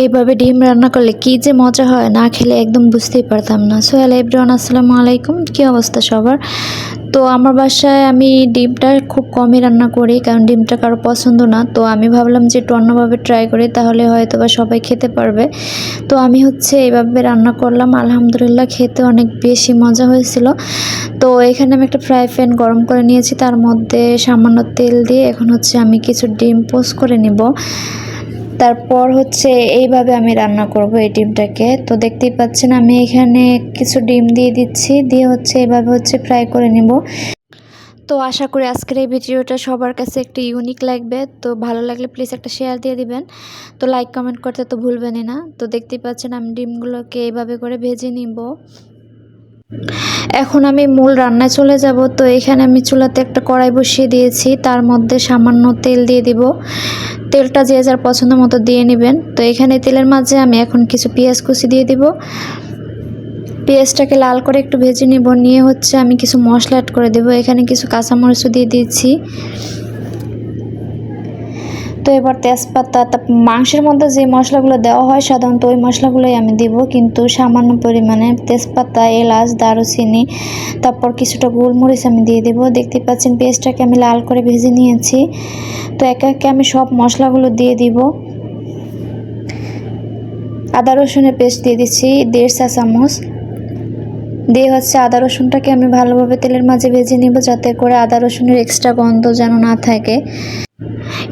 এইভাবে ডিম রান্না করলে কী যে মজা হয়, না খেলে একদম বুঝতেই পারতাম না। সো হ্যালো এভরিওয়ান, আসসালামু আলাইকুম। কী অবস্থা সবার? তো আমার বাসায় আমি ডিমটা খুব কমই রান্না করি, কারণ ডিমটা কারো পছন্দ না। তো আমি ভাবলাম যে একটু অন্যভাবে ট্রাই করি, তাহলে হয়তো বা সবাই খেতে পারবে। তো আমি এইভাবে রান্না করলাম, আলহামদুলিল্লাহ খেতে অনেক বেশি মজা হয়েছিল। তো এখানে আমি একটা ফ্রাই প্যান গরম করে নিয়েছি, তার মধ্যে সামান্য তেল দিয়ে এখন আমি কিছু ডিম পোস্ট করে নিব। তারপর এইভাবে আমি রান্না করব এই ডিমটাকে। তো দেখতেই পাচ্ছেন আমি এখানে কিছু ডিম দিয়ে দিচ্ছি, দিয়ে এইভাবে ফ্রাই করে নিব। তো আশা করি আজকের এই ভিডিওটা সবার কাছে একটু ইউনিক লাগবে। তো ভালো লাগলে প্লিজ একটা শেয়ার দিয়ে দিবেন। তো লাইক কমেন্ট করতে তো ভুলবেনই না। তো দেখতেই পাচ্ছেন আমি ডিমগুলোকে এইভাবে করে ভেজে নিব। এখন আমি মূল রান্নায় চলে যাব। তো এখানে আমি চুলাতে একটা কড়াই বসিয়ে দিয়েছি, তার মধ্যে সামান্য তেল দিয়ে দিব। তেলটা যে যার পছন্দ মতো দিয়ে নেবেন। তো এখানে তেলের মাঝে আমি এখন কিছু পেঁয়াজ কুচি দিয়ে দিব। পেঁয়াজটাকে লাল করে একটু ভেজে নিব, নিয়ে আমি কিছু মশলা অ্যাড করে দেব। এখানে কিছু কাঁচামরিচও দিয়ে দিচ্ছি। তো এবার তেজপাতা, মাংসের মধ্যে যে মশলাগুলো দেওয়া হয় সাধারণত ওই মশলাগুলোই আমি দিব, কিন্তু সামান্য পরিমাণে তেজপাতা, এলাচ, দারুচিনি, তারপর কিছুটা গোলমরিচ আমি দিয়ে দেব। দেখতে পাচ্ছেন পেঁয়াজটাকে আমি লাল করে ভেজে নিয়েছি। তো একে একে আমি সব মশলাগুলো দিয়ে দিব। আদা রসুনের পেস্ট দিয়ে দিচ্ছি 1.5 চা চামচ। দিয়ে আদা রসুনটাকে আমি ভালোভাবে তেলের মাঝে ভেজে নিব, যাতে করে আদা রসুনের এক্সট্রা গন্ধ যেন না থাকে।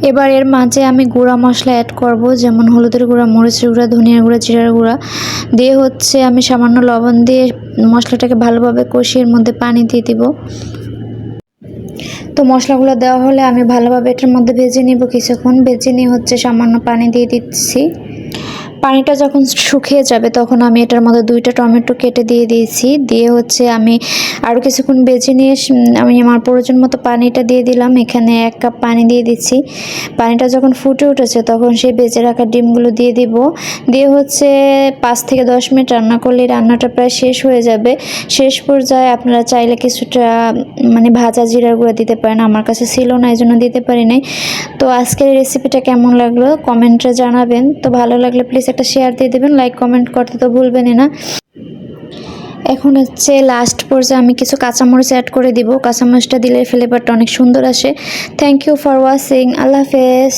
এবার এর মাঝে আমি গুঁড়া মশলা অ্যাড করব, যেমন হলুদের গুঁড়া, মরিচের গুঁড়া, ধনিয়ার গুঁড়া, জিরার গুঁড়া। দিয়ে আমি সামান্য লবণ দিয়ে মশলাটাকে ভালোভাবে কষিয়ে এর মধ্যে পানি দিয়ে দিব। তো মশলাগুলো দেওয়া হলে আমি ভালোভাবে এটার মধ্যে ভেজে নিব। কিছুক্ষণ ভেজে নিয়ে সামান্য পানি দিয়ে দিচ্ছি। পানিটা যখন শুকিয়ে যাবে তখন আমি এটার মধ্যে 2টা টমেটো কেটে দিয়ে দিয়েছি। দিয়ে আমি আরও কিছুক্ষণ ভেজে নিয়ে আমি আমার প্রয়োজন মতো পানিটা দিয়ে দিলাম। এখানে 1 কাপ পানি দিয়ে দিচ্ছি। পানিটা যখন ফুটে উঠেছে তখন সেই ভেজে রাখা ডিমগুলো দিয়ে দিব। দিয়ে 5 থেকে 10 মিনিট রান্না করলে রান্নাটা প্রায় শেষ হয়ে যাবে। শেষ পর্যায়ে আপনারা চাইলে কিছুটা ভাজা জিরার গুঁড়া দিতে পারেন। আমার কাছে ছিল না, এই জন্য দিতে পারি নাই। তো আজকের রেসিপিটা কেমন লাগলো কমেন্টে জানাবেন। তো ভালো লাগলে প্লিজ একটা শেয়ার দিয়ে দেবেন, লাইক কমেন্ট করতে তো ভুলবেনই না। এখন লাস্ট পর্যায়ে আমি কিছু কাঁচামরিচ অ্যাড করে দিব। কাঁচামরিচটা দিলে ফ্লেভারটা অনেক সুন্দর আসে। Thank you for watching. আল্লাহ হাফেজ।